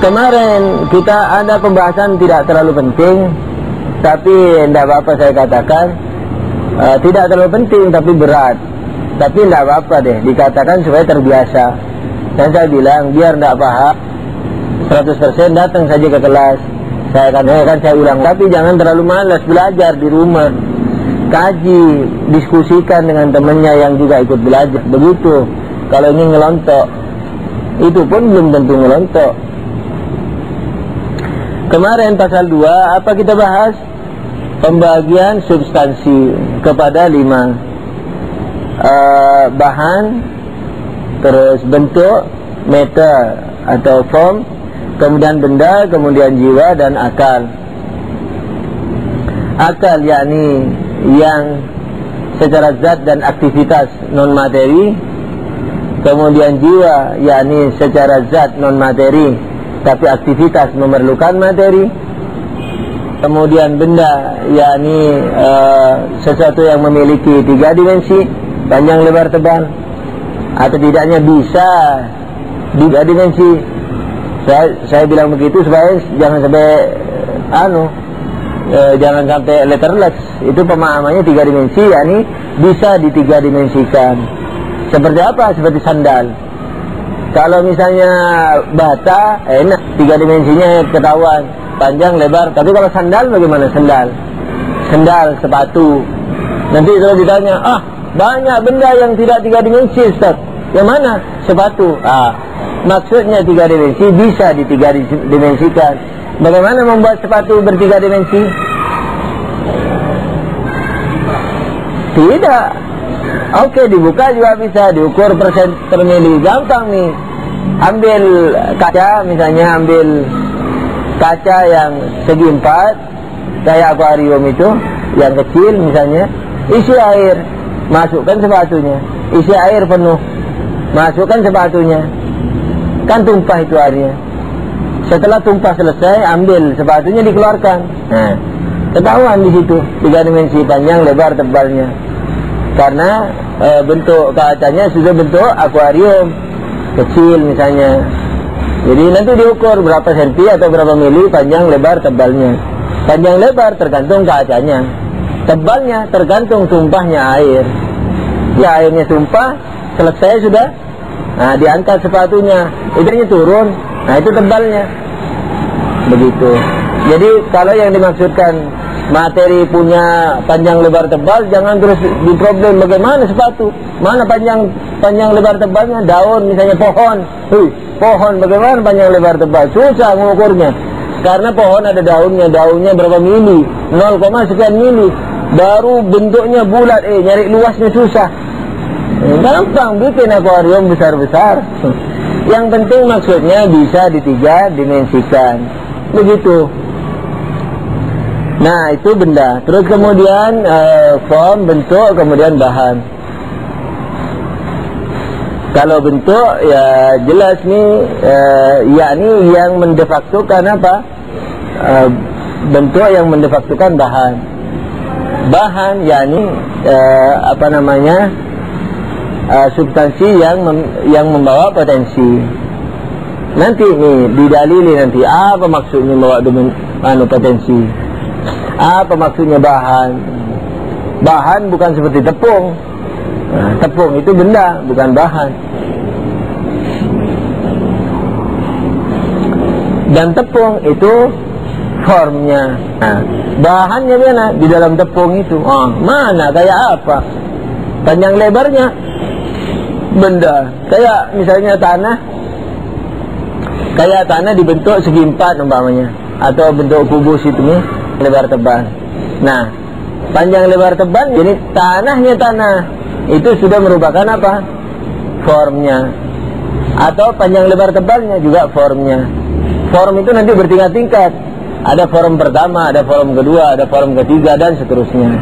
Kemarin kita ada pembahasan tidak terlalu penting, tapi tidak apa-apa saya katakan, tidak terlalu penting tapi berat. Tapi tidak apa-apa deh, dikatakan supaya terbiasa. Dan saya bilang biar tidak paham 100% datang saja ke kelas. Saya ulang, tapi jangan terlalu malas belajar di rumah. Kaji, diskusikan dengan temannya yang juga ikut belajar. Begitu. Kalau ini ngelontok, itu pun belum tentu ngelontok. Kemarin pasal 2 apa kita bahas? Pembagian substansi kepada 5 bahan, terus bentuk, matter atau form, kemudian benda, kemudian jiwa dan akal. Akal yakni yang secara zat dan aktivitas non materi, kemudian jiwa yakni secara zat non materi tapi aktivitas memerlukan materi, kemudian benda yakni sesuatu yang memiliki 3 dimensi, panjang, lebar, tebal, atau tidaknya bisa 3 dimensi. Saya bilang begitu supaya jangan sampai jangan sampai letterless. Itu pemahamannya 3 dimensi, yakni bisa di 3 dimensikan. Seperti apa? Seperti sandal. Kalau misalnya bata, enak, 3 dimensinya ketahuan, panjang, lebar. Tapi kalau sandal bagaimana? Sandal, sepatu. Nanti kalau ditanya, banyak benda yang tidak 3 dimensi, Ustaz. Yang mana? Sepatu. Maksudnya 3 dimensi bisa di 3 dimensikan. Bagaimana membuat sepatu ber-3 dimensi? Tidak. Oke, dibuka juga bisa, diukur persen per mili, gampang nih. Ambil kaca, misalnya ambil kaca yang segi 4 kayak akuarium itu, yang kecil misalnya, isi air, masukkan sepatunya, isi air penuh, masukkan sepatunya, kan tumpah itu airnya. Setelah tumpah selesai, ambil sepatunya, dikeluarkan. Nah, ketahuan di situ 3 dimensi, panjang, lebar, tebalnya. Karena bentuk kacanya sudah bentuk akuarium kecil misalnya. Jadi nanti diukur berapa senti atau berapa mili panjang, lebar, tebalnya. Panjang, lebar tergantung kacanya, tebalnya tergantung tumpahnya air. Ya, airnya tumpah, selesai sudah. Nah, diangkat sepatunya, itunya turun. Nah, itu tebalnya. Begitu. Jadi kalau yang dimaksudkan materi punya panjang, lebar, tebal, jangan terus diproblem bagaimana sepatu, mana panjang lebar tebalnya. Daun misalnya pohon, pohon bagaimana panjang, lebar, tebal, susah mengukurnya. Karena pohon ada daunnya berapa mili, 0, sekian mili, baru bentuknya bulat, nyari luasnya susah. Gampang bikin akuarium besar-besar. Yang penting maksudnya bisa di 3 dimensikan. Begitu. Nah, itu benda. Terus kemudian form, bentuk, kemudian bahan. Kalau bentuk ya jelas nih, yakni yang mendefaktokan apa? Bentuk yang mendefaktokan bahan. Bahan yakni substansi yang membawa potensi. Nanti nih didalili nanti apa maksudnya membawa potensi. Apa maksudnya bahan? Bahan bukan seperti tepung. Nah, tepung itu benda, bukan bahan. Dan tepung itu formnya. Nah, bahannya mana? Di dalam tepung itu. Mana? Kayak apa? Panjang lebarnya benda. Kayak misalnya tanah. Kayak tanah dibentuk segi 4 umpamanya, atau bentuk kubus itu nih, lebar tebal. Nah, panjang, lebar, tebal, jadi tanahnya tanah itu sudah merupakan apa? Formnya. Atau panjang, lebar, tebalnya juga formnya. Form itu nanti bertingkat-tingkat. Ada form pertama, ada form kedua, ada form ketiga, dan seterusnya.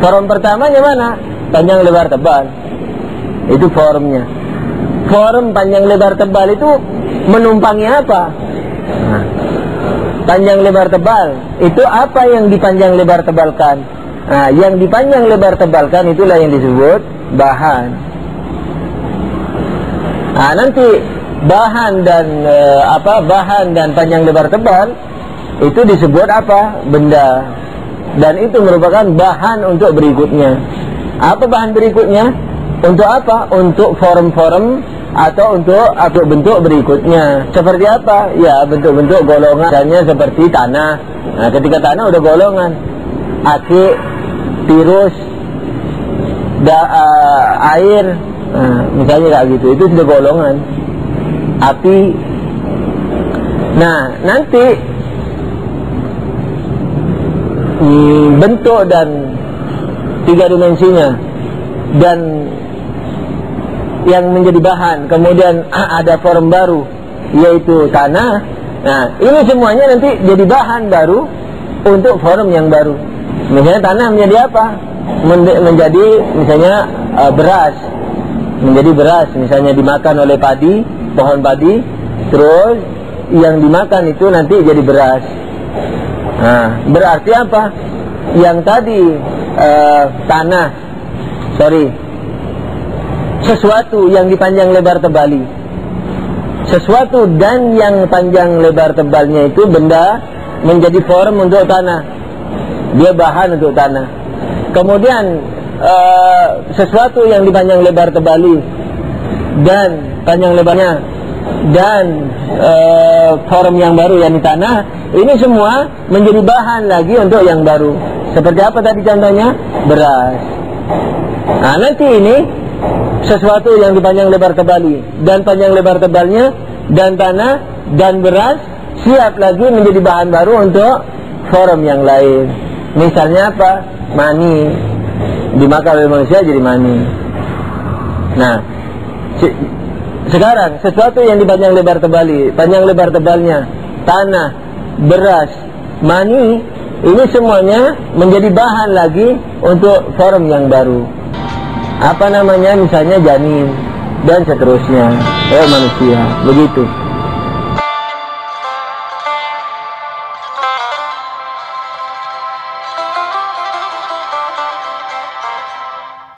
Form pertamanya mana? Panjang, lebar, tebal. Itu formnya. Form panjang, lebar, tebal itu menumpangi apa? Nah, panjang, lebar, tebal itu apa yang dipanjang, lebar, tebalkan? Nah, yang dipanjang, lebar, tebalkan itulah yang disebut bahan. Nah, nanti bahan dan panjang lebar tebal itu disebut apa? Benda. Dan itu merupakan bahan untuk berikutnya. Apa bahan berikutnya? Untuk apa? Untuk form-form atau untuk bentuk berikutnya. Seperti apa? Ya, bentuk-bentuk golongan. Misalnya seperti tanah. Nah, ketika tanah udah golongan, akik, tirus, air, misalnya kayak gitu, itu sudah golongan. Api. Nah, nanti bentuk dan 3 dimensinya dan yang menjadi bahan, kemudian ada form baru yaitu tanah. Nah, ini semuanya nanti jadi bahan baru untuk form yang baru. Misalnya tanah menjadi apa? Menjadi misalnya beras. Menjadi beras, misalnya dimakan oleh padi, pohon padi, terus yang dimakan itu nanti jadi beras. Nah, berarti apa? Yang tadi sesuatu yang dipanjang lebar tebali, sesuatu dan yang panjang lebar tebalnya itu benda menjadi form untuk tanah, dia bahan untuk tanah. Kemudian sesuatu yang dipanjang lebar tebali dan panjang lebarnya dan form yang baru yang di tanah, ini semua menjadi bahan lagi untuk yang baru. Seperti apa tadi contohnya? Beras. Nah, nanti ini sesuatu yang dipanjang lebar tebali dan panjang lebar tebalnya dan tanah dan beras siap lagi menjadi bahan baru untuk form yang lain. Misalnya apa? Mani. Dimakan oleh manusia jadi mani. Nah, sekarang sesuatu yang dipanjang lebar tebali, panjang lebar tebalnya, tanah, beras, mani, ini semuanya menjadi bahan lagi untuk form yang baru. Apa namanya? Misalnya janin dan seterusnya. Manusia, begitu.